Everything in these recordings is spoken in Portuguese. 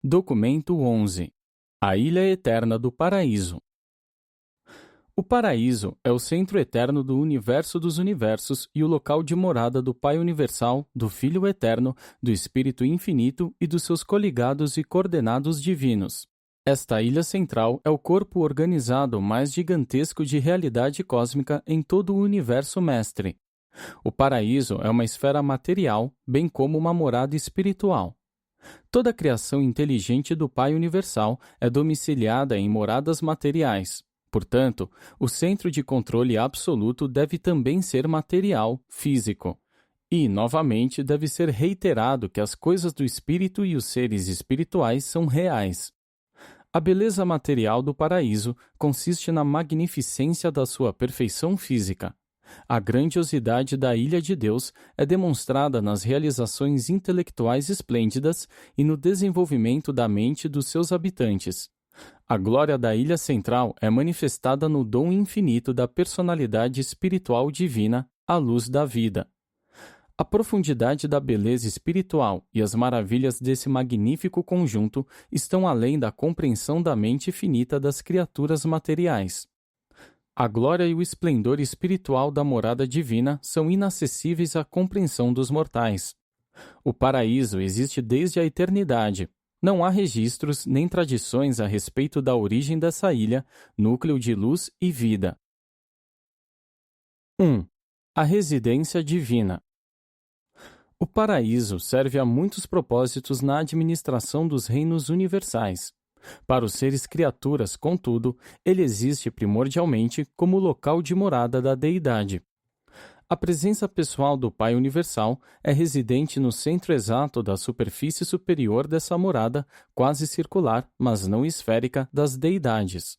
Documento 11. A Ilha Eterna do Paraíso. O Paraíso é o centro eterno do universo dos universos e o local de morada do Pai Universal, do Filho Eterno, do Espírito Infinito e dos seus coligados e coordenados divinos. Esta ilha central é o corpo organizado mais gigantesco de realidade cósmica em todo o universo mestre. O Paraíso é uma esfera material, bem como uma morada espiritual. Toda a criação inteligente do Pai Universal é domiciliada em moradas materiais. Portanto, o centro de controle absoluto deve também ser material, físico. E, novamente, deve ser reiterado que as coisas do espírito e os seres espirituais são reais. A beleza material do paraíso consiste na magnificência da sua perfeição física. A grandiosidade da Ilha de Deus é demonstrada nas realizações intelectuais esplêndidas e no desenvolvimento da mente dos seus habitantes. A glória da Ilha Central é manifestada no dom infinito da personalidade espiritual divina, a luz da vida. A profundidade da beleza espiritual e as maravilhas desse magnífico conjunto estão além da compreensão da mente finita das criaturas materiais. A glória e o esplendor espiritual da morada divina são inacessíveis à compreensão dos mortais. O paraíso existe desde a eternidade. Não há registros nem tradições a respeito da origem dessa ilha, núcleo de luz e vida. 1. A residência divina. O paraíso serve a muitos propósitos na administração dos reinos universais. Para os seres criaturas, contudo, ele existe primordialmente como local de morada da deidade. A presença pessoal do Pai Universal é residente no centro exato da superfície superior dessa morada, quase circular, mas não esférica, das deidades.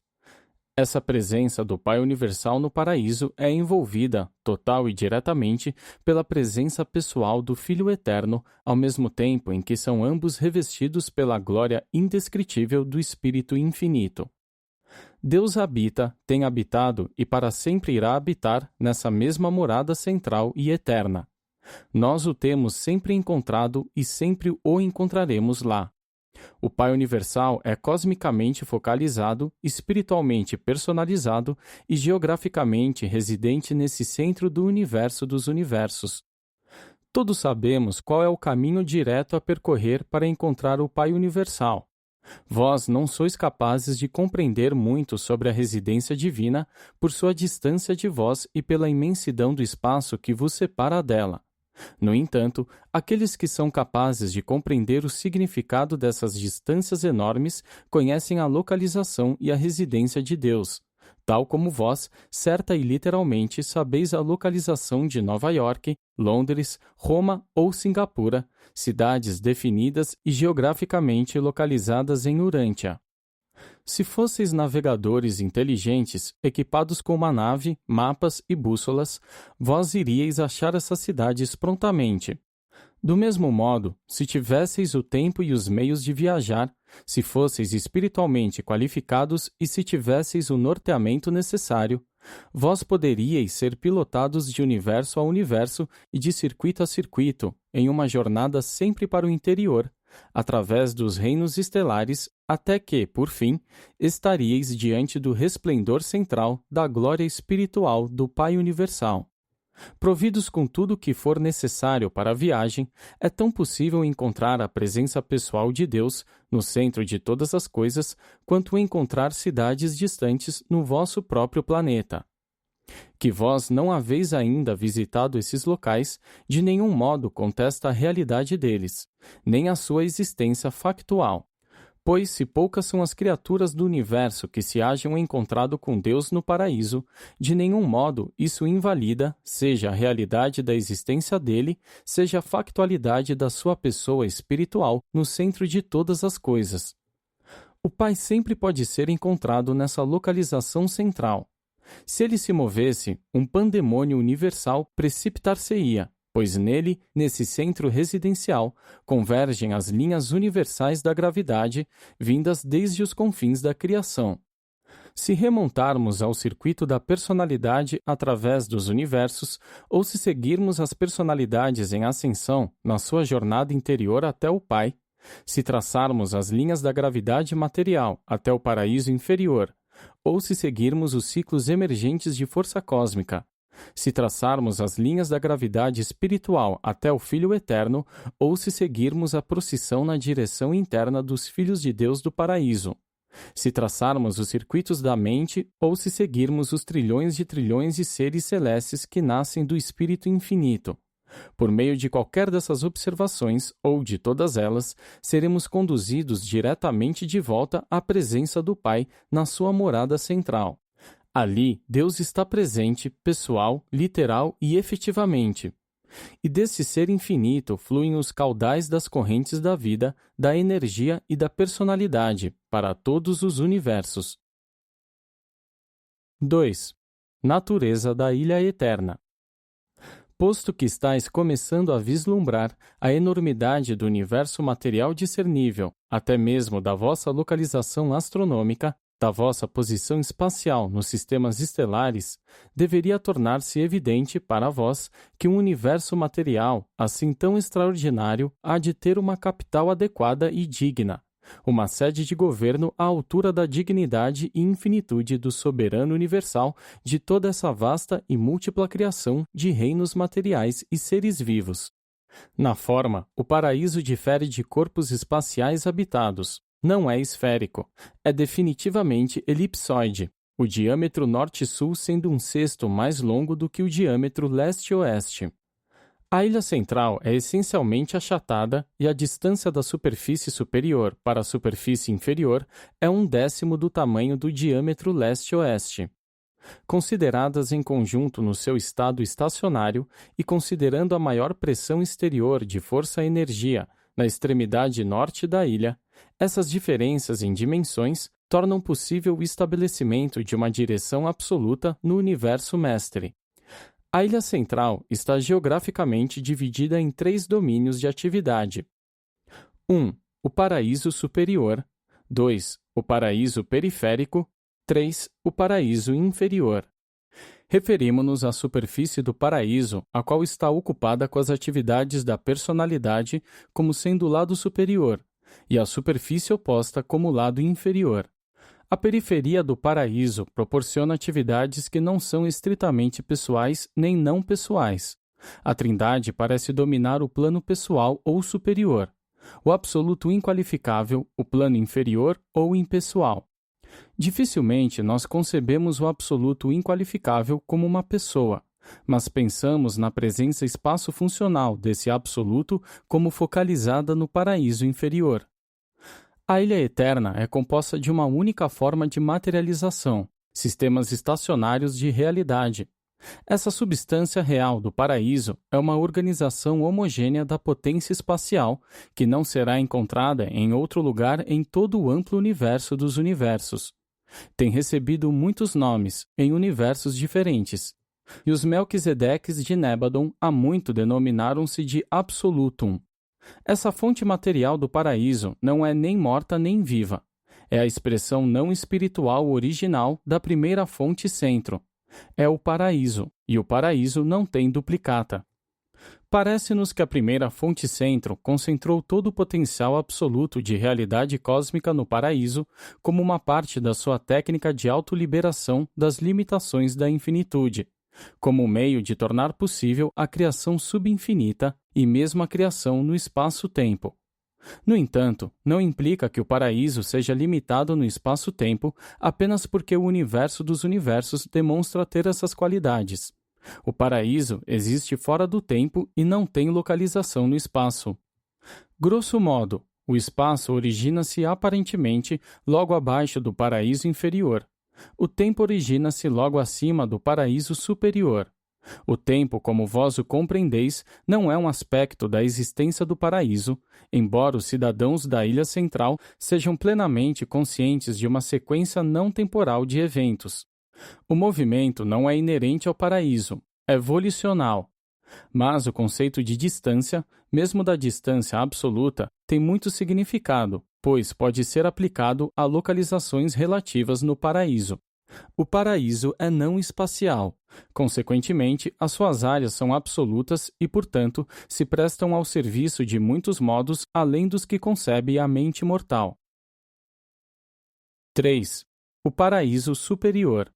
Essa presença do Pai Universal no paraíso é envolvida, total e diretamente, pela presença pessoal do Filho Eterno, ao mesmo tempo em que são ambos revestidos pela glória indescritível do Espírito Infinito. Deus habita, tem habitado e para sempre irá habitar nessa mesma morada central e eterna. Nós o temos sempre encontrado e sempre o encontraremos lá. O Pai Universal é cosmicamente focalizado, espiritualmente personalizado e geograficamente residente nesse centro do universo dos universos. Todos sabemos qual é o caminho direto a percorrer para encontrar o Pai Universal. Vós não sois capazes de compreender muito sobre a residência divina por sua distância de vós e pela imensidão do espaço que vos separa dela. No entanto, aqueles que são capazes de compreender o significado dessas distâncias enormes conhecem a localização e a residência de Deus, tal como vós, certa e literalmente, sabeis a localização de Nova York, Londres, Roma ou Singapura, cidades definidas e geograficamente localizadas em Urântia. Se fosseis navegadores inteligentes, equipados com uma nave, mapas e bússolas, vós iríeis achar essas cidades prontamente. Do mesmo modo, se tivesseis o tempo e os meios de viajar, se fosseis espiritualmente qualificados e se tivesseis o norteamento necessário, vós poderíeis ser pilotados de universo a universo e de circuito a circuito, em uma jornada sempre para o interior, através dos reinos estelares, até que, por fim, estaríeis diante do resplendor central da glória espiritual do Pai Universal. Providos com tudo o que for necessário para a viagem, é tão possível encontrar a presença pessoal de Deus no centro de todas as coisas, quanto encontrar cidades distantes no vosso próprio planeta. Que vós não haveis ainda visitado esses locais, de nenhum modo contesta a realidade deles, nem a sua existência factual. Pois se poucas são as criaturas do universo que se hajam encontrado com Deus no paraíso, de nenhum modo isso invalida, seja a realidade da existência dele, seja a factualidade da sua pessoa espiritual no centro de todas as coisas. O Pai sempre pode ser encontrado nessa localização central. Se ele se movesse, um pandemônio universal precipitar-se-ia, pois nele, nesse centro residencial, convergem as linhas universais da gravidade, vindas desde os confins da criação. Se remontarmos ao circuito da personalidade através dos universos, ou se seguirmos as personalidades em ascensão na sua jornada interior até o Pai, Se traçarmos as linhas da gravidade material até o paraíso inferior, ou se seguirmos os ciclos emergentes de força cósmica, se traçarmos as linhas da gravidade espiritual até o Filho Eterno, ou se seguirmos a procissão na direção interna dos filhos de Deus do paraíso, se traçarmos os circuitos da mente, ou se seguirmos os trilhões de seres celestes que nascem do Espírito Infinito. Por meio de qualquer dessas observações, ou de todas elas, seremos conduzidos diretamente de volta à presença do Pai na sua morada central. Ali, Deus está presente, pessoal, literal e efetivamente. E desse ser infinito fluem os caudais das correntes da vida, da energia e da personalidade para todos os universos. 2. Natureza da Ilha Eterna. Posto que estáis começando a vislumbrar a enormidade do universo material discernível, até mesmo da vossa localização astronômica, da vossa posição espacial nos sistemas estelares, deveria tornar-se evidente para vós que um universo material, assim tão extraordinário, há de ter uma capital adequada e digna, uma sede de governo à altura da dignidade e infinitude do soberano universal de toda essa vasta e múltipla criação de reinos materiais e seres vivos. Na forma, o paraíso difere de corpos espaciais habitados. Não é esférico, é definitivamente elipsoide, o diâmetro norte-sul sendo um sexto mais longo do que o diâmetro leste-oeste. A ilha central é essencialmente achatada e a distância da superfície superior para a superfície inferior é 1/10 do tamanho do diâmetro leste-oeste. Consideradas em conjunto no seu estado estacionário e considerando a maior pressão exterior de força-energia na extremidade norte da ilha, essas diferenças em dimensões tornam possível o estabelecimento de uma direção absoluta no universo mestre. A ilha central está geograficamente dividida em 3 domínios de atividade. 1. O paraíso superior. 2. O paraíso periférico. 3. O paraíso inferior. Referimos-nos à superfície do paraíso, a qual está ocupada com as atividades da personalidade como sendo o lado superior, e a superfície oposta como o lado inferior. A periferia do paraíso proporciona atividades que não são estritamente pessoais nem não pessoais. A Trindade parece dominar o plano pessoal ou superior, o absoluto inqualificável, o plano inferior ou impessoal. Dificilmente nós concebemos o absoluto inqualificável como uma pessoa, mas pensamos na presença espaço-funcional desse absoluto como focalizada no paraíso inferior. A ilha eterna é composta de uma única forma de materialização, sistemas estacionários de realidade. Essa substância real do paraíso é uma organização homogênea da potência espacial que não será encontrada em outro lugar em todo o amplo universo dos universos. Tem recebido muitos nomes em universos diferentes, e os Melquisedeques de Nébadon há muito denominaram-se de Absolutum. Essa fonte material do paraíso não é nem morta nem viva. É a expressão não espiritual original da primeira fonte centro. É o paraíso, e o paraíso não tem duplicata. Parece-nos que a primeira fonte centro concentrou todo o potencial absoluto de realidade cósmica no paraíso como uma parte da sua técnica de autoliberação das limitações da infinitude, como meio de tornar possível a criação subinfinita e mesmo a criação no espaço-tempo. No entanto, não implica que o paraíso seja limitado no espaço-tempo apenas porque o universo dos universos demonstra ter essas qualidades. O paraíso existe fora do tempo e não tem localização no espaço. Grosso modo, o espaço origina-se aparentemente logo abaixo do paraíso inferior. O tempo origina-se logo acima do paraíso superior. O tempo, como vós o compreendeis, não é um aspecto da existência do paraíso, embora os cidadãos da ilha central sejam plenamente conscientes de uma sequência não temporal de eventos. O movimento não é inerente ao paraíso, é volicional. Mas o conceito de distância, mesmo da distância absoluta, tem muito significado, pois pode ser aplicado a localizações relativas no paraíso. O paraíso é não espacial. Consequentemente, as suas áreas são absolutas e, portanto, se prestam ao serviço de muitos modos além dos que concebe a mente mortal. 3. O paraíso superior.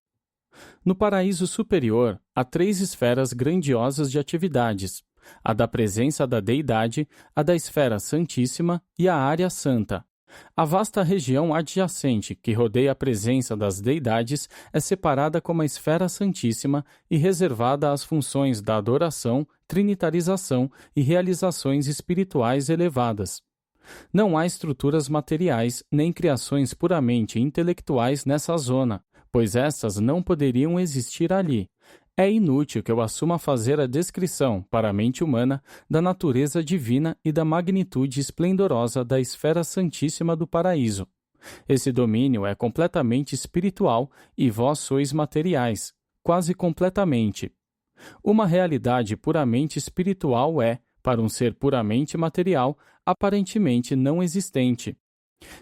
No paraíso superior, há 3 esferas grandiosas de atividades: a da presença da deidade, a da esfera santíssima e a área santa. A vasta região adjacente que rodeia a presença das deidades é separada como a esfera santíssima e reservada às funções da adoração, trinitarização e realizações espirituais elevadas. Não há estruturas materiais nem criações puramente intelectuais nessa zona, pois essas não poderiam existir ali. É inútil que eu assuma fazer a descrição, para a mente humana, da natureza divina e da magnitude esplendorosa da esfera santíssima do paraíso. Esse domínio é completamente espiritual e vós sois materiais, quase completamente. Uma realidade puramente espiritual é, para um ser puramente material, aparentemente não existente.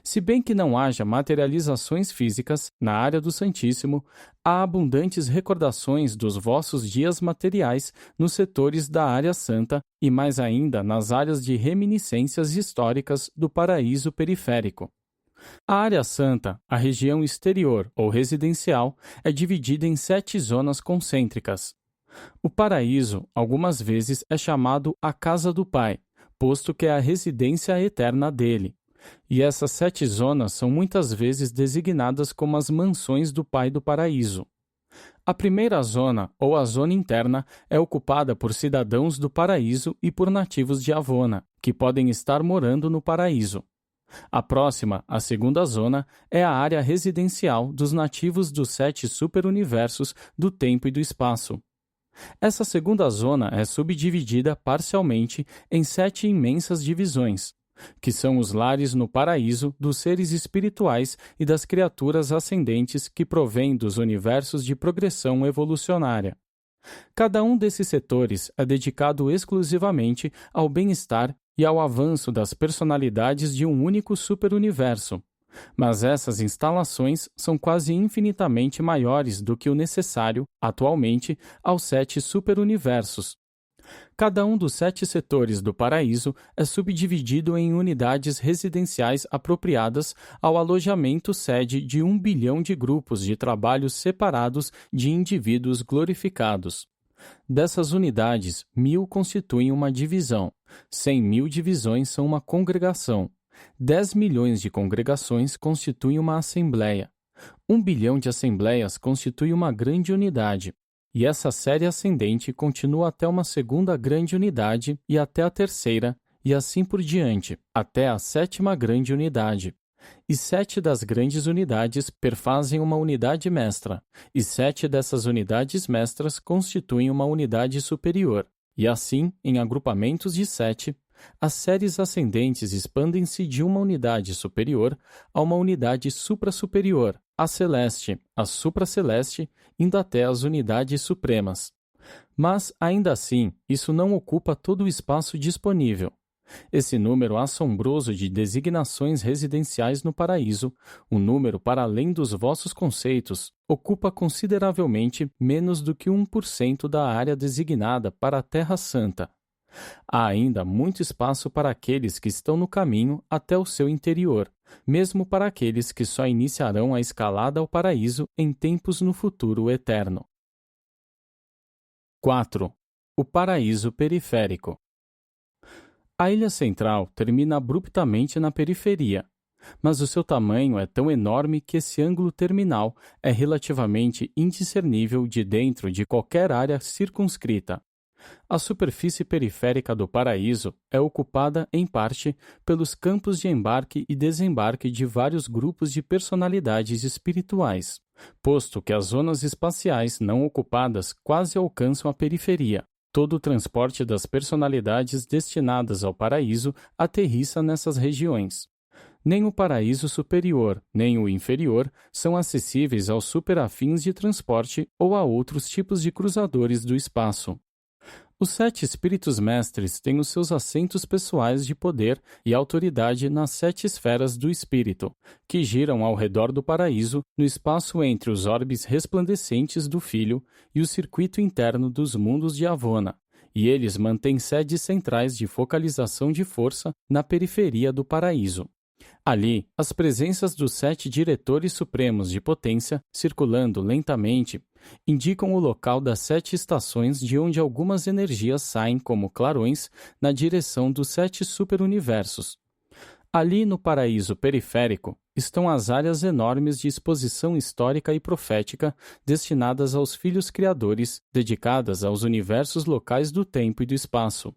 Se bem que não haja materializações físicas na área do Santíssimo, há abundantes recordações dos vossos dias materiais nos setores da área santa e mais ainda nas áreas de reminiscências históricas do paraíso periférico. A área santa, a região exterior ou residencial, é dividida em 7 zonas concêntricas. O paraíso, algumas vezes, é chamado a casa do Pai, posto que é a residência eterna dele. E essas 7 zonas são muitas vezes designadas como as mansões do Pai do Paraíso. A primeira zona, ou a zona interna, é ocupada por cidadãos do Paraíso e por nativos de Avona, que podem estar morando no Paraíso. A próxima, a segunda zona, é a área residencial dos nativos dos 7 superuniversos do tempo e do espaço. Essa segunda zona é subdividida parcialmente em 7 imensas divisões, que são os lares no paraíso dos seres espirituais e das criaturas ascendentes que provêm dos universos de progressão evolucionária. Cada um desses setores é dedicado exclusivamente ao bem-estar e ao avanço das personalidades de um único superuniverso. Mas essas instalações são quase infinitamente maiores do que o necessário, atualmente, aos 7 superuniversos. Cada um dos 7 setores do paraíso é subdividido em unidades residenciais apropriadas ao alojamento sede de 1 bilhão de grupos de trabalho separados de indivíduos glorificados. Dessas unidades, 1000 constituem uma divisão, 100.000 divisões são uma congregação, 10 milhões de congregações constituem uma assembleia, 1 bilhão de assembleias constitui uma grande unidade, e essa série ascendente continua até uma segunda grande unidade e até a terceira, e assim por diante, até a 7ª grande unidade. E 7 das grandes unidades perfazem uma unidade mestra, e 7 dessas unidades mestras constituem uma unidade superior. E assim, em agrupamentos de 7, as séries ascendentes expandem-se de uma unidade superior a uma unidade supra-superior, a celeste, a supra-celeste, indo até as unidades supremas. Mas, ainda assim, isso não ocupa todo o espaço disponível. Esse número assombroso de designações residenciais no paraíso, um número para além dos vossos conceitos, ocupa consideravelmente menos do que 1% da área designada para a Terra Santa. Há ainda muito espaço para aqueles que estão no caminho até o seu interior, mesmo para aqueles que só iniciarão a escalada ao paraíso em tempos no futuro eterno. 4. O paraíso periférico. A ilha central termina abruptamente na periferia, mas o seu tamanho é tão enorme que esse ângulo terminal é relativamente indiscernível de dentro de qualquer área circunscrita. A superfície periférica do paraíso é ocupada, em parte, pelos campos de embarque e desembarque de vários grupos de personalidades espirituais, posto que as zonas espaciais não ocupadas quase alcançam a periferia. Todo o transporte das personalidades destinadas ao paraíso aterrissa nessas regiões. Nem o paraíso superior, nem o inferior são acessíveis aos superafins de transporte ou a outros tipos de cruzadores do espaço. Os 7 espíritos mestres têm os seus assentos pessoais de poder e autoridade nas 7 esferas do espírito, que giram ao redor do paraíso, no espaço entre os orbes resplandecentes do Filho e o circuito interno dos mundos de Avona, e eles mantêm sedes centrais de focalização de força na periferia do paraíso. Ali, as presenças dos 7 diretores supremos de potência, circulando lentamente, indicam o local das 7 estações de onde algumas energias saem como clarões na direção dos 7 superuniversos. Ali no paraíso periférico estão as áreas enormes de exposição histórica e profética destinadas aos filhos criadores, dedicadas aos universos locais do tempo e do espaço.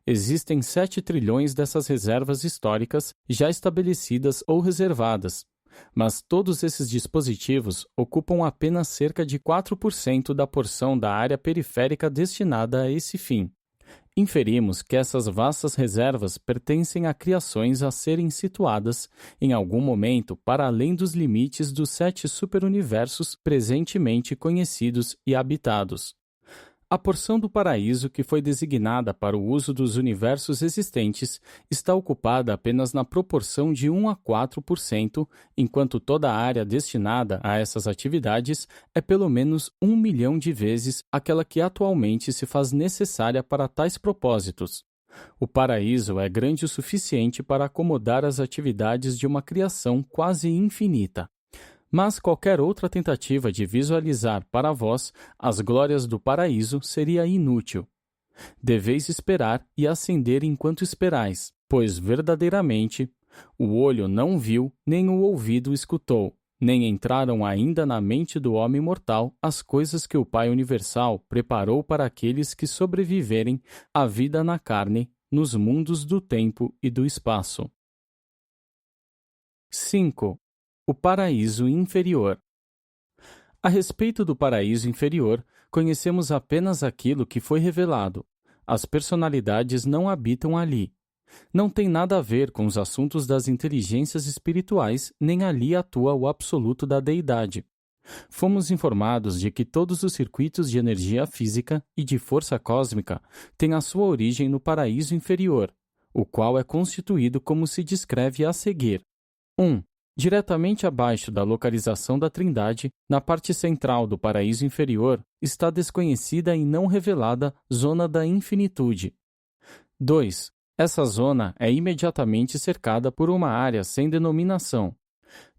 Existem 7 trilhões dessas reservas históricas já estabelecidas ou reservadas, mas todos esses dispositivos ocupam apenas cerca de 4% da porção da área periférica destinada a esse fim. Inferimos que essas vastas reservas pertencem a criações a serem situadas, em algum momento, para além dos limites dos 7 superuniversos presentemente conhecidos e habitados. A porção do paraíso que foi designada para o uso dos universos existentes está ocupada apenas na proporção de 1 a 4%, enquanto toda a área destinada a essas atividades é pelo menos 1 milhão de vezes aquela que atualmente se faz necessária para tais propósitos. O paraíso é grande o suficiente para acomodar as atividades de uma criação quase infinita. Mas qualquer outra tentativa de visualizar para vós as glórias do paraíso seria inútil. Deveis esperar e ascender enquanto esperais, pois verdadeiramente o olho não viu, nem o ouvido escutou, nem entraram ainda na mente do homem mortal as coisas que o Pai Universal preparou para aqueles que sobreviverem à vida na carne, nos mundos do tempo e do espaço. 5. O paraíso inferior. A respeito do paraíso inferior, conhecemos apenas aquilo que foi revelado. As personalidades não habitam ali. Não tem nada a ver com os assuntos das inteligências espirituais, nem ali atua o absoluto da deidade. Fomos informados de que todos os circuitos de energia física e de força cósmica têm a sua origem no paraíso inferior, o qual é constituído como se descreve a seguir. 1. Diretamente abaixo da localização da Trindade, na parte central do paraíso inferior, está a desconhecida e não revelada zona da infinitude. 2. Essa zona é imediatamente cercada por uma área sem denominação.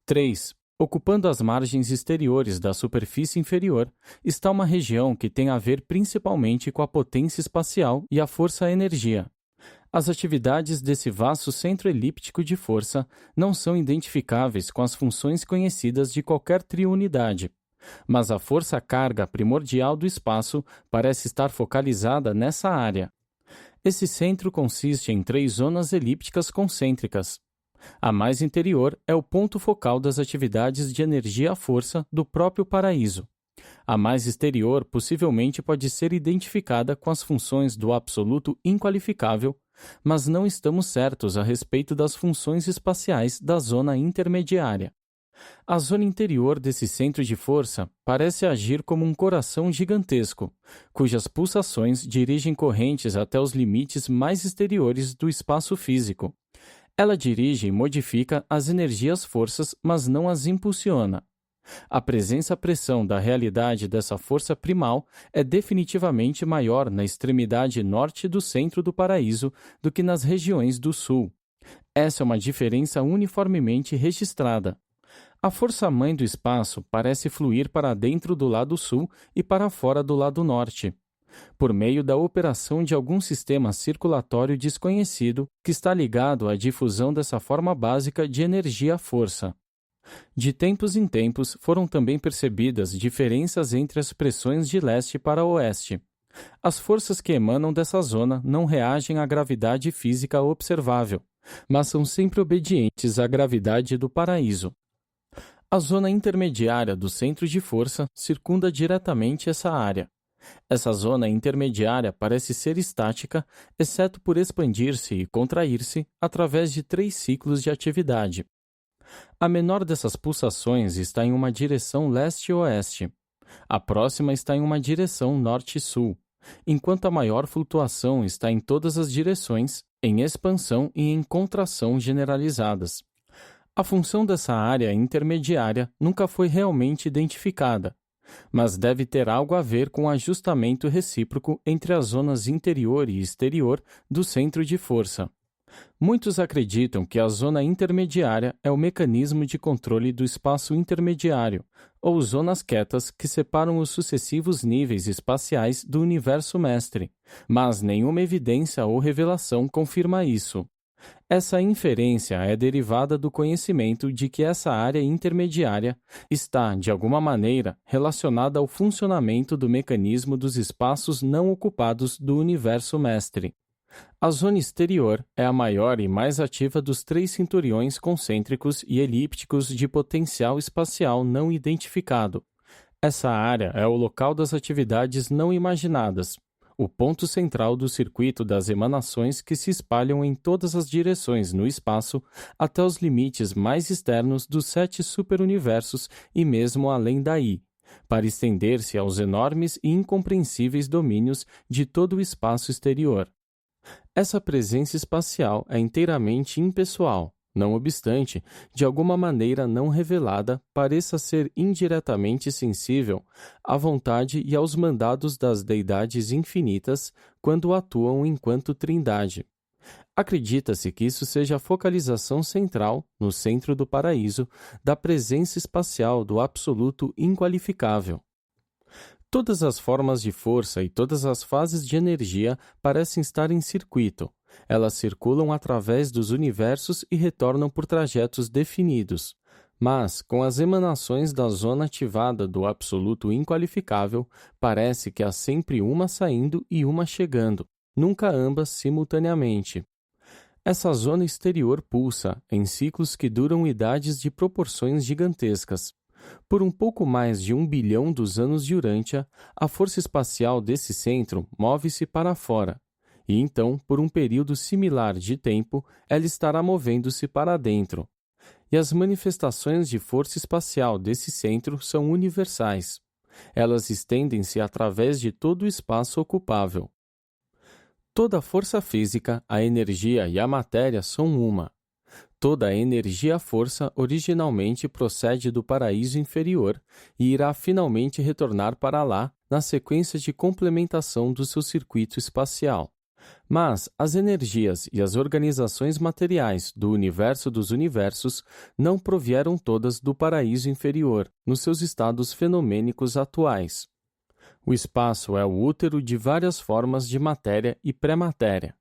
3. Ocupando as margens exteriores da superfície inferior, está uma região que tem a ver principalmente com a potência espacial e a força-energia. As atividades desse vasto centro elíptico de força não são identificáveis com as funções conhecidas de qualquer triunidade, mas a força-carga primordial do espaço parece estar focalizada nessa área. Esse centro consiste em 3 zonas elípticas concêntricas. A mais interior é o ponto focal das atividades de energia-força do próprio paraíso. A mais exterior possivelmente pode ser identificada com as funções do absoluto inqualificável, mas não estamos certos a respeito das funções espaciais da zona intermediária. A zona interior desse centro de força parece agir como um coração gigantesco, cujas pulsações dirigem correntes até os limites mais exteriores do espaço físico. Ela dirige e modifica as energias-forças, mas não as impulsiona. A presença-pressão da realidade dessa força primal é definitivamente maior na extremidade norte do centro do paraíso do que nas regiões do sul. Essa é uma diferença uniformemente registrada. A força-mãe do espaço parece fluir para dentro do lado sul e para fora do lado norte, por meio da operação de algum sistema circulatório desconhecido que está ligado à difusão dessa forma básica de energia-força. De tempos em tempos foram também percebidas diferenças entre as pressões de leste para oeste. As forças que emanam dessa zona não reagem à gravidade física observável, mas são sempre obedientes à gravidade do paraíso. A zona intermediária do centro de força circunda diretamente essa área. Essa zona intermediária parece ser estática, exceto por expandir-se e contrair-se através de 3 ciclos de atividade. A menor dessas pulsações está em uma direção leste-oeste. A próxima está em uma direção norte-sul. enquanto a maior flutuação está em todas as direções, em expansão e em contração generalizadas. A função dessa área intermediária nunca foi realmente identificada, mas deve ter algo a ver com o ajustamento recíproco entre as zonas interior e exterior do centro de força. Muitos acreditam que a zona intermediária é o mecanismo de controle do espaço intermediário, ou zonas quietas que separam os sucessivos níveis espaciais do universo mestre, mas nenhuma evidência ou revelação confirma isso. Essa inferência é derivada do conhecimento de que essa área intermediária está, de alguma maneira, relacionada ao funcionamento do mecanismo dos espaços não ocupados do universo mestre. A zona exterior é a maior e mais ativa dos 3 cinturões concêntricos e elípticos de potencial espacial não identificado. Essa área é o local das atividades não imaginadas, o ponto central do circuito das emanações que se espalham em todas as direções no espaço até os limites mais externos dos 7 superuniversos e mesmo além daí, para estender-se aos enormes e incompreensíveis domínios de todo o espaço exterior. Essa presença espacial é inteiramente impessoal, não obstante, de alguma maneira não revelada, pareça ser indiretamente sensível à vontade e aos mandados das deidades infinitas quando atuam enquanto trindade. Acredita-se que isso seja a focalização central, no centro do paraíso, da presença espacial do absoluto inqualificável. Todas as formas de força e todas as fases de energia parecem estar em circuito. Elas circulam através dos universos e retornam por trajetos definidos. Mas, com as emanações da zona ativada do absoluto inqualificável, parece que há sempre uma saindo e uma chegando, nunca ambas simultaneamente. Essa zona exterior pulsa, em ciclos que duram idades de proporções gigantescas. Por um pouco mais de 1 bilhão dos anos de Urântia, a força espacial desse centro move-se para fora, e então, por um período similar de tempo, ela estará movendo-se para dentro. E as manifestações de força espacial desse centro são universais. Elas estendem-se através de todo o espaço ocupável. Toda a força física, a energia e a matéria são uma. Toda a energia-força originalmente procede do paraíso inferior e irá finalmente retornar para lá na sequência de complementação do seu circuito espacial. Mas as energias e as organizações materiais do universo dos universos não provieram todas do paraíso inferior, nos seus estados fenomênicos atuais. O espaço é o útero de várias formas de matéria e pré-matéria.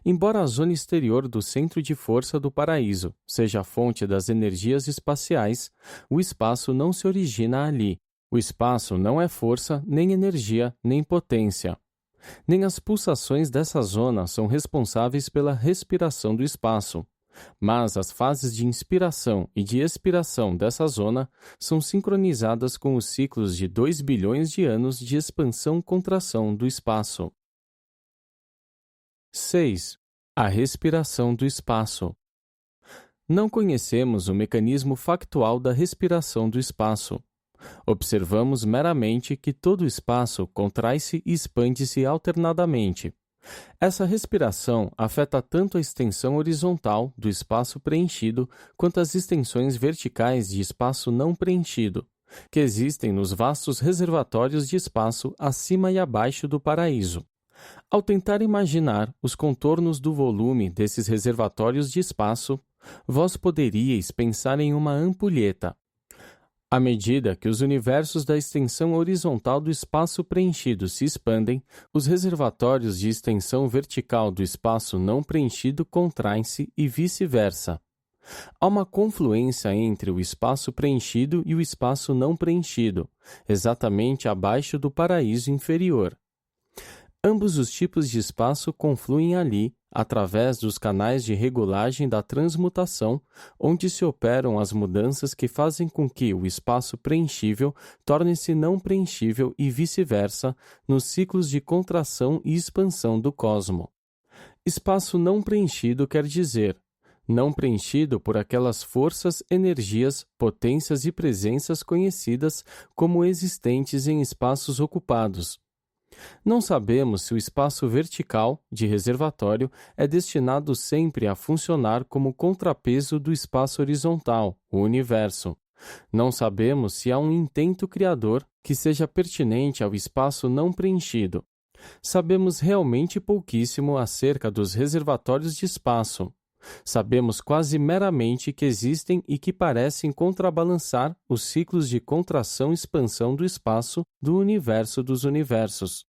Embora a zona exterior do centro de força do paraíso seja a fonte das energias espaciais, o espaço não se origina ali. O espaço não é força, nem energia, nem potência. Nem as pulsações dessa zona são responsáveis pela respiração do espaço. Mas as fases de inspiração e de expiração dessa zona são sincronizadas com os ciclos de 2 bilhões de anos de expansão-contração do espaço. 6. A respiração do espaço. Não conhecemos o mecanismo factual da respiração do espaço. Observamos meramente que todo o espaço contrai-se e expande-se alternadamente. Essa respiração afeta tanto a extensão horizontal do espaço preenchido quanto as extensões verticais de espaço não preenchido, que existem nos vastos reservatórios de espaço acima e abaixo do paraíso. Ao tentar imaginar os contornos do volume desses reservatórios de espaço, vós poderíeis pensar em uma ampulheta. À medida que os universos da extensão horizontal do espaço preenchido se expandem, os reservatórios de extensão vertical do espaço não preenchido contraem-se e vice-versa. Há uma confluência entre o espaço preenchido e o espaço não preenchido, exatamente abaixo do paraíso inferior. Ambos os tipos de espaço confluem ali, através dos canais de regulagem da transmutação, onde se operam as mudanças que fazem com que o espaço preenchível torne-se não preenchível e vice-versa nos ciclos de contração e expansão do cosmo. Espaço não preenchido quer dizer não preenchido por aquelas forças, energias, potências e presenças conhecidas como existentes em espaços ocupados. Não sabemos se o espaço vertical, de reservatório, é destinado sempre a funcionar como contrapeso do espaço horizontal, o universo. Não sabemos se há um intento criador que seja pertinente ao espaço não preenchido. Sabemos realmente pouquíssimo acerca dos reservatórios de espaço. Sabemos quase meramente que existem e que parecem contrabalançar os ciclos de contração e expansão do espaço do universo dos universos.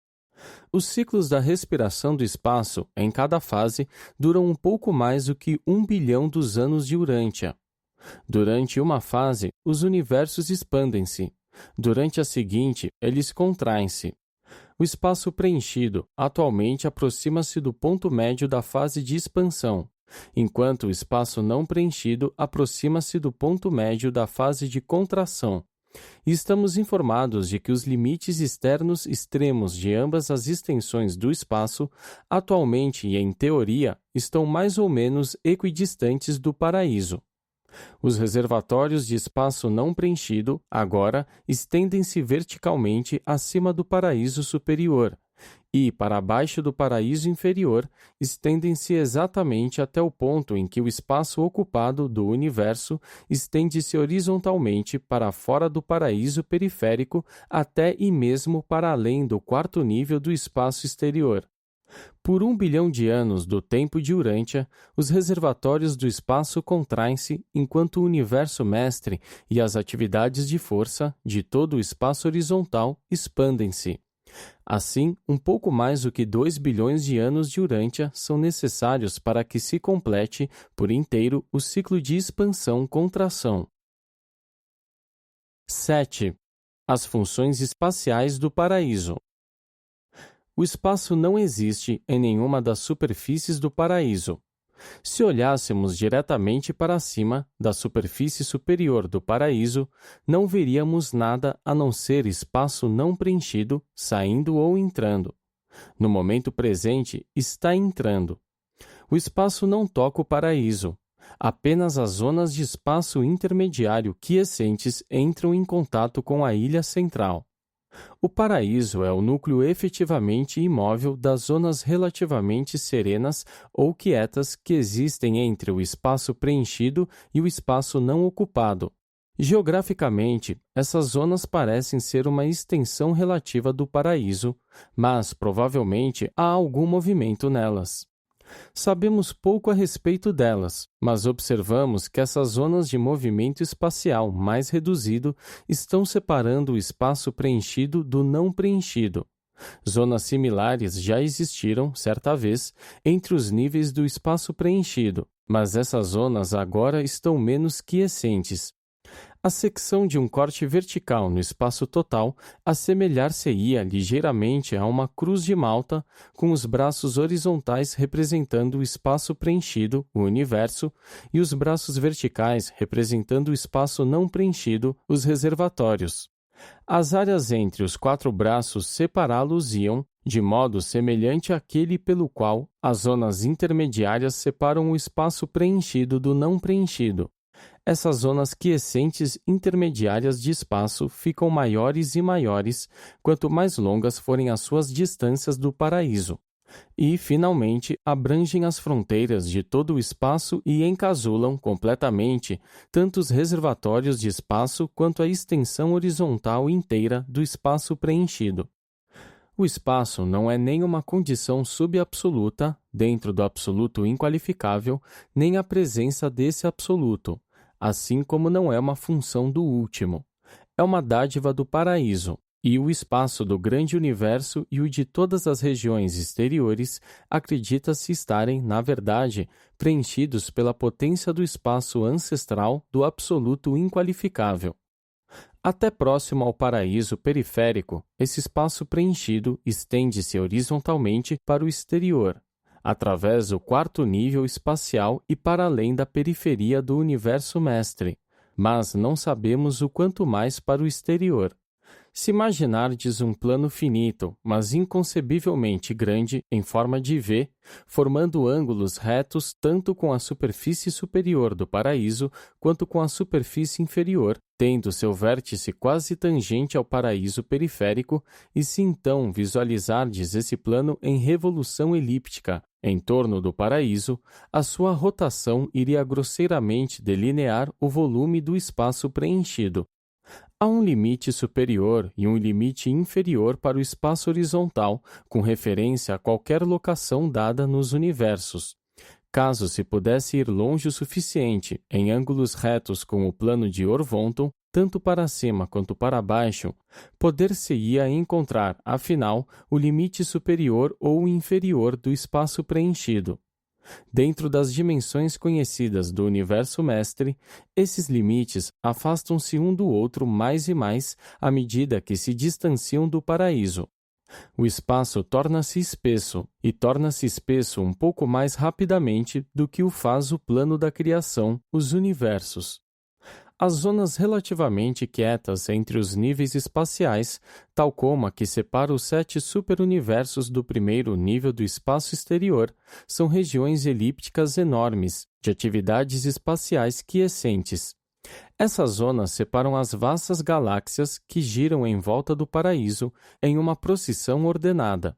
Os ciclos da respiração do espaço, em cada fase, duram um pouco mais do que 1 bilhão dos anos de Urântia. Durante uma fase, os universos expandem-se. Durante a seguinte, eles contraem-se. O espaço preenchido atualmente aproxima-se do ponto médio da fase de expansão, enquanto o espaço não preenchido aproxima-se do ponto médio da fase de contração. E estamos informados de que os limites externos extremos de ambas as extensões do espaço, atualmente e em teoria, estão mais ou menos equidistantes do paraíso. Os reservatórios de espaço não preenchido, agora, estendem-se verticalmente acima do paraíso superior e, para baixo do paraíso inferior, estendem-se exatamente até o ponto em que o espaço ocupado do universo estende-se horizontalmente para fora do paraíso periférico até e mesmo para além do quarto nível do espaço exterior. Por 1 bilhão de anos do tempo de Urântia, os reservatórios do espaço contraem-se enquanto o universo mestre e as atividades de força de todo o espaço horizontal expandem-se. Assim, um pouco mais do que 2 bilhões de anos de Urântia são necessários para que se complete, por inteiro, o ciclo de expansão-contração. 7. As funções espaciais do paraíso. O espaço não existe em nenhuma das superfícies do paraíso. Se olhássemos diretamente para cima da superfície superior do paraíso, não veríamos nada a não ser espaço não preenchido saindo ou entrando. No momento presente, está entrando. O espaço não toca o paraíso. Apenas as zonas de espaço intermediário quiescentes entram em contato com a ilha central. O paraíso é o núcleo efetivamente imóvel das zonas relativamente serenas ou quietas que existem entre o espaço preenchido e o espaço não ocupado. Geograficamente, essas zonas parecem ser uma extensão relativa do paraíso, mas provavelmente há algum movimento nelas. Sabemos pouco a respeito delas, mas observamos que essas zonas de movimento espacial mais reduzido estão separando o espaço preenchido do não preenchido. Zonas similares já existiram, certa vez, entre os níveis do espaço preenchido, mas essas zonas agora estão menos quiescentes. A secção de um corte vertical no espaço total assemelhar-se-ia ligeiramente a uma cruz de Malta, com os braços horizontais representando o espaço preenchido, o universo, e os braços verticais representando o espaço não preenchido, os reservatórios. As áreas entre os 4 braços separá-los-iam, de modo semelhante àquele pelo qual as zonas intermediárias separam o espaço preenchido do não preenchido. Essas zonas quiescentes intermediárias de espaço ficam maiores e maiores quanto mais longas forem as suas distâncias do paraíso. E, finalmente, abrangem as fronteiras de todo o espaço e encasulam completamente tanto os reservatórios de espaço quanto a extensão horizontal inteira do espaço preenchido. O espaço não é nem uma condição subabsoluta, dentro do absoluto inqualificável, nem a presença desse absoluto, assim como não é uma função do último. É uma dádiva do paraíso, e o espaço do grande universo e o de todas as regiões exteriores acredita-se estarem, na verdade, preenchidos pela potência do espaço ancestral do absoluto inqualificável. Até próximo ao paraíso periférico, esse espaço preenchido estende-se horizontalmente para o exterior, através do 4º nível espacial e para além da periferia do universo mestre, mas não sabemos o quanto mais para o exterior. Se imaginardes um plano finito, mas inconcebivelmente grande, em forma de V, formando ângulos retos tanto com a superfície superior do paraíso quanto com a superfície inferior, tendo seu vértice quase tangente ao paraíso periférico, e se então visualizardes esse plano em revolução elíptica em torno do paraíso, a sua rotação iria grosseiramente delinear o volume do espaço preenchido. Há um limite superior e um limite inferior para o espaço horizontal, com referência a qualquer locação dada nos universos. Caso se pudesse ir longe o suficiente, em ângulos retos com o plano de Orvonton, tanto para cima quanto para baixo, poder-se-ia encontrar, afinal, o limite superior ou inferior do espaço preenchido. Dentro das dimensões conhecidas do universo mestre, esses limites afastam-se um do outro mais e mais à medida que se distanciam do paraíso. O espaço torna-se espesso, e torna-se espesso um pouco mais rapidamente do que o faz o plano da criação, os universos. As zonas relativamente quietas entre os níveis espaciais, tal como a que separa os 7 superuniversos do primeiro nível do espaço exterior, são regiões elípticas enormes, de atividades espaciais quiescentes. Essas zonas separam as vastas galáxias que giram em volta do paraíso em uma procissão ordenada.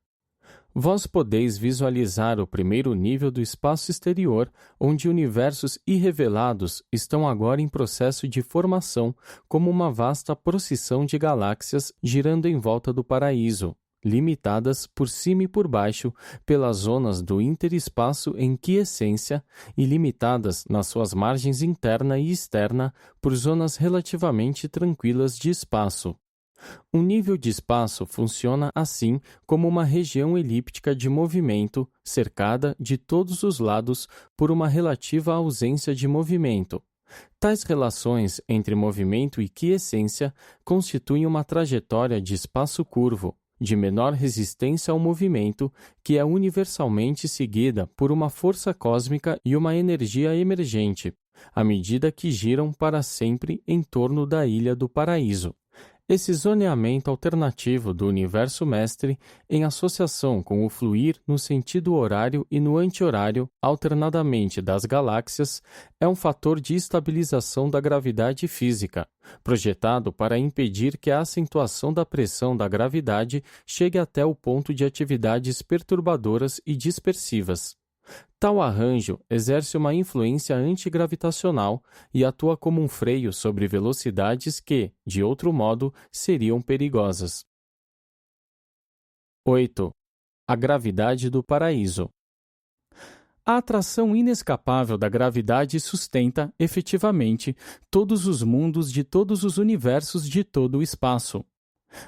Vós podeis visualizar o primeiro nível do espaço exterior, onde universos irrevelados estão agora em processo de formação como uma vasta procissão de galáxias girando em volta do paraíso, limitadas por cima e por baixo pelas zonas do interespaço em quiescência e limitadas nas suas margens interna e externa por zonas relativamente tranquilas de espaço. Um nível de espaço funciona assim como uma região elíptica de movimento, cercada de todos os lados por uma relativa ausência de movimento. Tais relações entre movimento e quiescência constituem uma trajetória de espaço curvo, de menor resistência ao movimento, que é universalmente seguida por uma força cósmica e uma energia emergente, à medida que giram para sempre em torno da Ilha do Paraíso. Esse zoneamento alternativo do universo mestre, em associação com o fluir no sentido horário e no anti-horário, alternadamente das galáxias, é um fator de estabilização da gravidade física, projetado para impedir que a acentuação da pressão da gravidade chegue até o ponto de atividades perturbadoras e dispersivas. Tal arranjo exerce uma influência antigravitacional e atua como um freio sobre velocidades que, de outro modo, seriam perigosas. 8. A gravidade do paraíso. A atração inescapável da gravidade sustenta, efetivamente, todos os mundos de todos os universos de todo o espaço.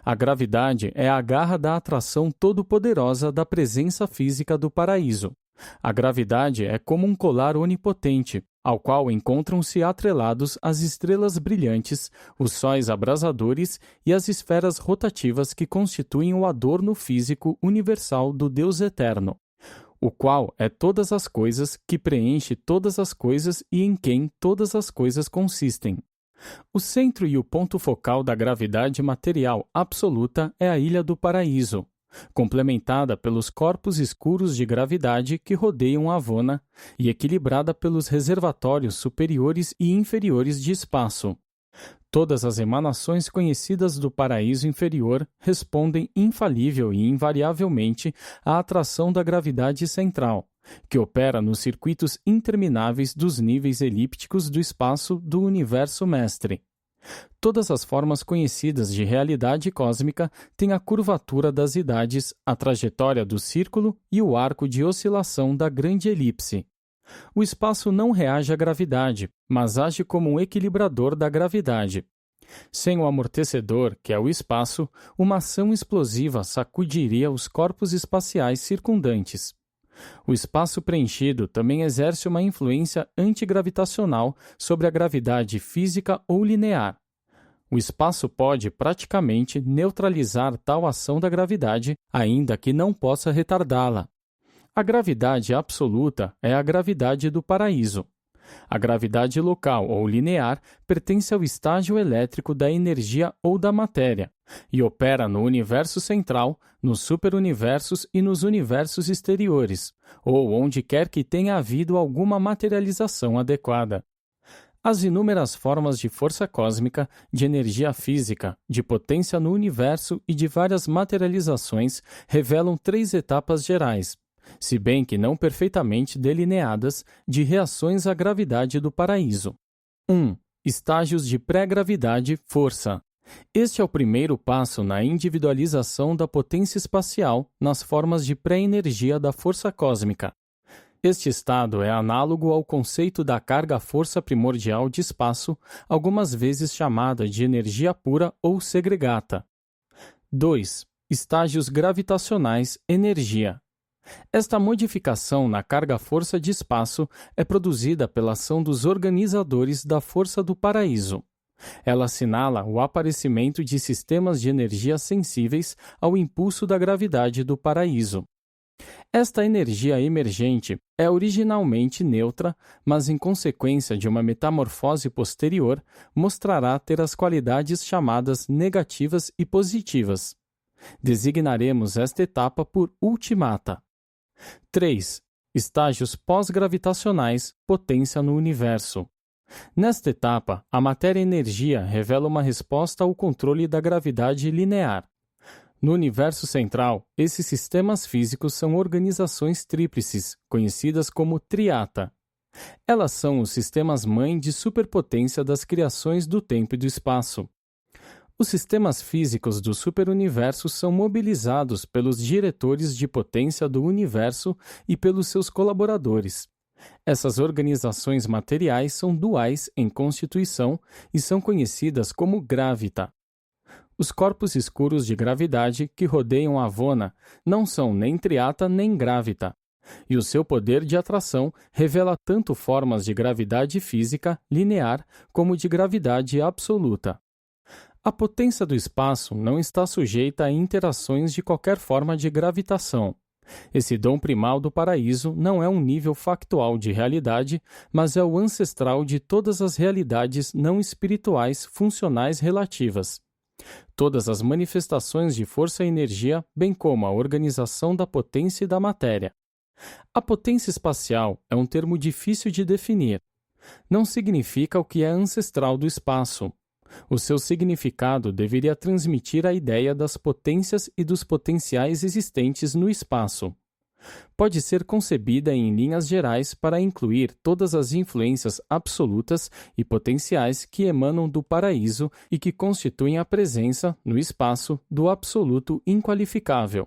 A gravidade é a garra da atração todo-poderosa da presença física do paraíso. A gravidade é como um colar onipotente, ao qual encontram-se atrelados as estrelas brilhantes, os sóis abrasadores e as esferas rotativas que constituem o adorno físico universal do Deus eterno, o qual é todas as coisas, que preenche todas as coisas e em quem todas as coisas consistem. O centro e o ponto focal da gravidade material absoluta é a Ilha do Paraíso, complementada pelos corpos escuros de gravidade que rodeiam Avona e equilibrada pelos reservatórios superiores e inferiores de espaço. Todas as emanações conhecidas do paraíso inferior respondem infalível e invariavelmente à atração da gravidade central, que opera nos circuitos intermináveis dos níveis elípticos do espaço do universo mestre. Todas as formas conhecidas de realidade cósmica têm a curvatura das idades, a trajetória do círculo e o arco de oscilação da grande elipse. O espaço não reage à gravidade, mas age como um equilibrador da gravidade. Sem o amortecedor, que é o espaço, uma ação explosiva sacudiria os corpos espaciais circundantes. O espaço preenchido também exerce uma influência antigravitacional sobre a gravidade física ou linear. O espaço pode, praticamente, neutralizar tal ação da gravidade, ainda que não possa retardá-la. A gravidade absoluta é a gravidade do paraíso. A gravidade local ou linear pertence ao estágio elétrico da energia ou da matéria e opera no universo central, nos superuniversos e nos universos exteriores, ou onde quer que tenha havido alguma materialização adequada. As inúmeras formas de força cósmica, de energia física, de potência no universo e de várias materializações revelam 3 etapas gerais, se bem que não perfeitamente delineadas, de reações à gravidade do paraíso. 1. Estágios de pré-gravidade, força. Este é o primeiro passo na individualização da potência espacial nas formas de pré-energia da força cósmica. Este estado é análogo ao conceito da carga-força primordial de espaço, algumas vezes chamada de energia pura ou segregata. 2. Estágios gravitacionais, energia. Esta modificação na carga-força de espaço é produzida pela ação dos organizadores da força do paraíso. Ela assinala o aparecimento de sistemas de energia sensíveis ao impulso da gravidade do paraíso. Esta energia emergente é originalmente neutra, mas em consequência de uma metamorfose posterior, mostrará ter as qualidades chamadas negativas e positivas. Designaremos esta etapa por ultimata. 3. Estágios pós-gravitacionais, potência no universo. Nesta etapa, a matéria-energia revela uma resposta ao controle da gravidade linear. No universo central, esses sistemas físicos são organizações tríplices, conhecidas como triata. Elas são os sistemas-mãe de superpotência das criações do tempo e do espaço. Os sistemas físicos do superuniverso são mobilizados pelos diretores de potência do universo e pelos seus colaboradores. Essas organizações materiais são duais em constituição e são conhecidas como gravita. Os corpos escuros de gravidade que rodeiam Avona não são nem triata nem gravita, e o seu poder de atração revela tanto formas de gravidade física, linear, como de gravidade absoluta. A potência do espaço não está sujeita a interações de qualquer forma de gravitação. Esse dom primal do paraíso não é um nível factual de realidade, mas é o ancestral de todas as realidades não espirituais funcionais relativas. Todas as manifestações de força e energia, bem como a organização da potência e da matéria. A potência espacial é um termo difícil de definir. Não significa o que é ancestral do espaço. O seu significado deveria transmitir a ideia das potências e dos potenciais existentes no espaço. Pode ser concebida em linhas gerais para incluir todas as influências absolutas e potenciais que emanam do paraíso e que constituem a presença, no espaço, do absoluto inqualificável.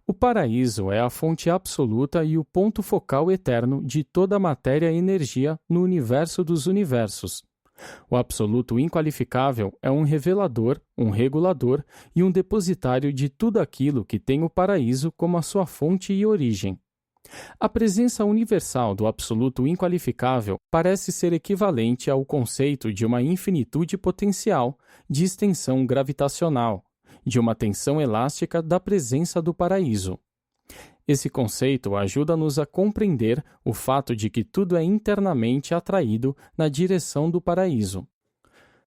O paraíso é a fonte absoluta e o ponto focal eterno de toda a matéria e energia no universo dos universos. O absoluto inqualificável é um revelador, um regulador e um depositário de tudo aquilo que tem o paraíso como a sua fonte e origem. A presença universal do absoluto inqualificável parece ser equivalente ao conceito de uma infinitude potencial, de extensão gravitacional, de uma tensão elástica da presença do paraíso. Esse conceito ajuda-nos a compreender o fato de que tudo é internamente atraído na direção do paraíso.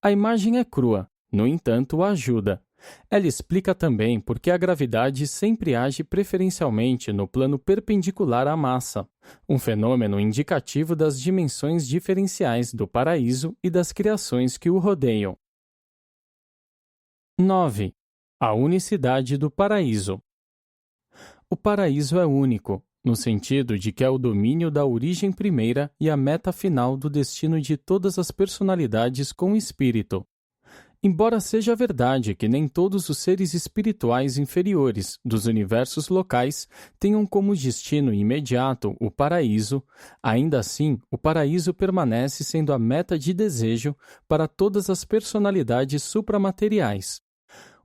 A imagem é crua, no entanto, ajuda. Ela explica também por que a gravidade sempre age preferencialmente no plano perpendicular à massa, um fenômeno indicativo das dimensões diferenciais do paraíso e das criações que o rodeiam. 9. A unicidade do paraíso. O paraíso é único, no sentido de que é o domínio da origem primeira e a meta final do destino de todas as personalidades com espírito. Embora seja verdade que nem todos os seres espirituais inferiores dos universos locais tenham como destino imediato o paraíso, ainda assim o paraíso permanece sendo a meta de desejo para todas as personalidades supramateriais.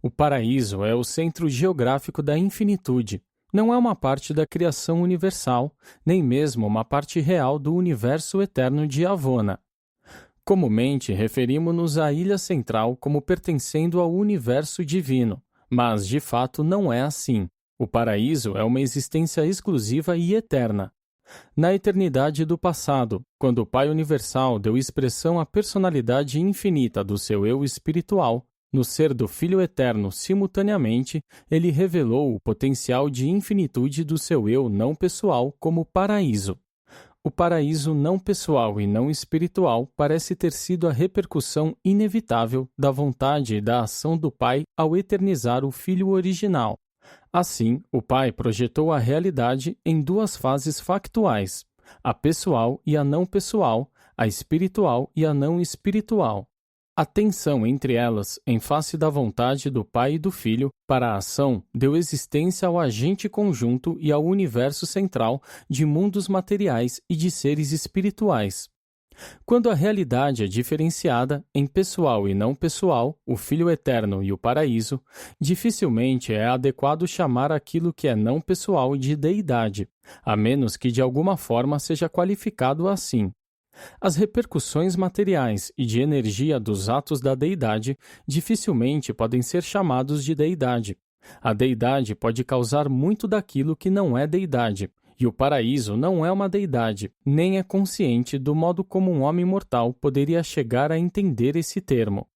O paraíso é o centro geográfico da infinitude. Não é uma parte da criação universal, nem mesmo uma parte real do universo eterno de Avona. Comumente, referimos-nos à ilha central como pertencendo ao universo divino, mas, de fato, não é assim. O paraíso é uma existência exclusiva e eterna. Na eternidade do passado, quando o Pai Universal deu expressão à personalidade infinita do seu eu espiritual, no ser do Filho Eterno simultaneamente, ele revelou o potencial de infinitude do seu eu não pessoal como paraíso. O paraíso não pessoal e não espiritual parece ter sido a repercussão inevitável da vontade e da ação do Pai ao eternizar o Filho original. Assim, o Pai projetou a realidade em duas fases factuais, a pessoal e a não pessoal, a espiritual e a não espiritual. A tensão entre elas, em face da vontade do Pai e do Filho, para a ação, deu existência ao agente conjunto e ao universo central de mundos materiais e de seres espirituais. Quando a realidade é diferenciada em pessoal e não pessoal, o Filho Eterno e o Paraíso, dificilmente é adequado chamar aquilo que é não pessoal de deidade, a menos que de alguma forma seja qualificado assim. As repercussões materiais e de energia dos atos da deidade dificilmente podem ser chamados de deidade. A deidade pode causar muito daquilo que não é deidade, e o paraíso não é uma deidade, nem é consciente do modo como um homem mortal poderia chegar a entender esse termo.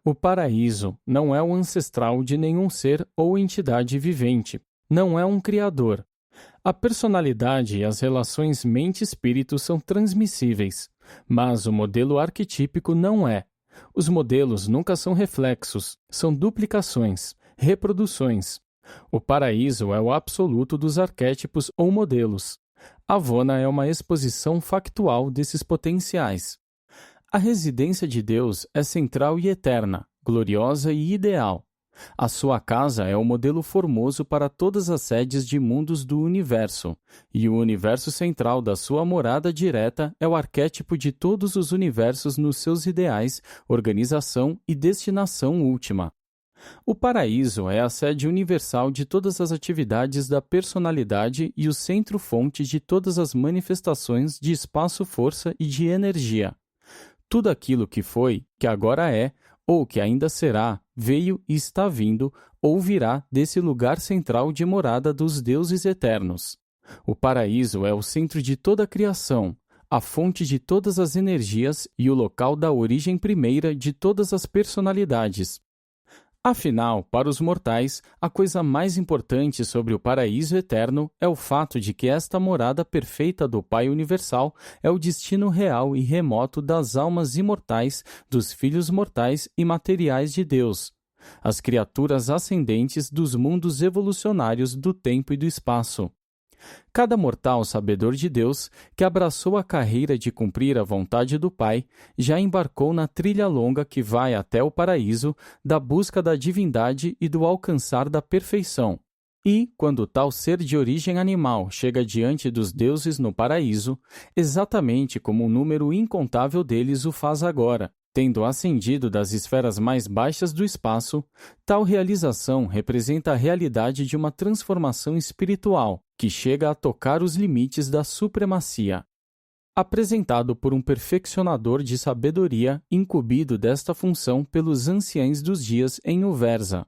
O paraíso não é o ancestral de nenhum ser ou entidade vivente, não é um criador. A personalidade e as relações mente-espírito são transmissíveis, mas o modelo arquetípico não é. Os modelos nunca são reflexos, são duplicações, reproduções. O paraíso é o absoluto dos arquétipos ou modelos. Avona é uma exposição factual desses potenciais. A residência de Deus é central e eterna, gloriosa e ideal. A sua casa é o modelo formoso para todas as sedes de mundos do universo, e o universo central da sua morada direta é o arquétipo de todos os universos nos seus ideais, organização e destinação última. O paraíso é a sede universal de todas as atividades da personalidade e o centro-fonte de todas as manifestações de espaço-força e de energia. Tudo aquilo que foi, que agora é, ou que ainda será, veio e está vindo, ou virá desse lugar central de morada dos deuses eternos. O paraíso é o centro de toda a criação, a fonte de todas as energias e o local da origem primeira de todas as personalidades. Afinal, para os mortais, a coisa mais importante sobre o paraíso eterno é o fato de que esta morada perfeita do Pai Universal é o destino real e remoto das almas imortais, dos filhos mortais e materiais de Deus, as criaturas ascendentes dos mundos evolucionários do tempo e do espaço. Cada mortal sabedor de Deus, que abraçou a carreira de cumprir a vontade do Pai, já embarcou na trilha longa que vai até o paraíso, da busca da divindade e do alcançar da perfeição. E, quando tal ser de origem animal chega diante dos deuses no paraíso, exatamente como um número incontável deles o faz agora, tendo ascendido das esferas mais baixas do espaço, tal realização representa a realidade de uma transformação espiritual, que chega a tocar os limites da supremacia. Apresentado por um perfeccionador de sabedoria incumbido desta função pelos anciães dos dias em Uversa.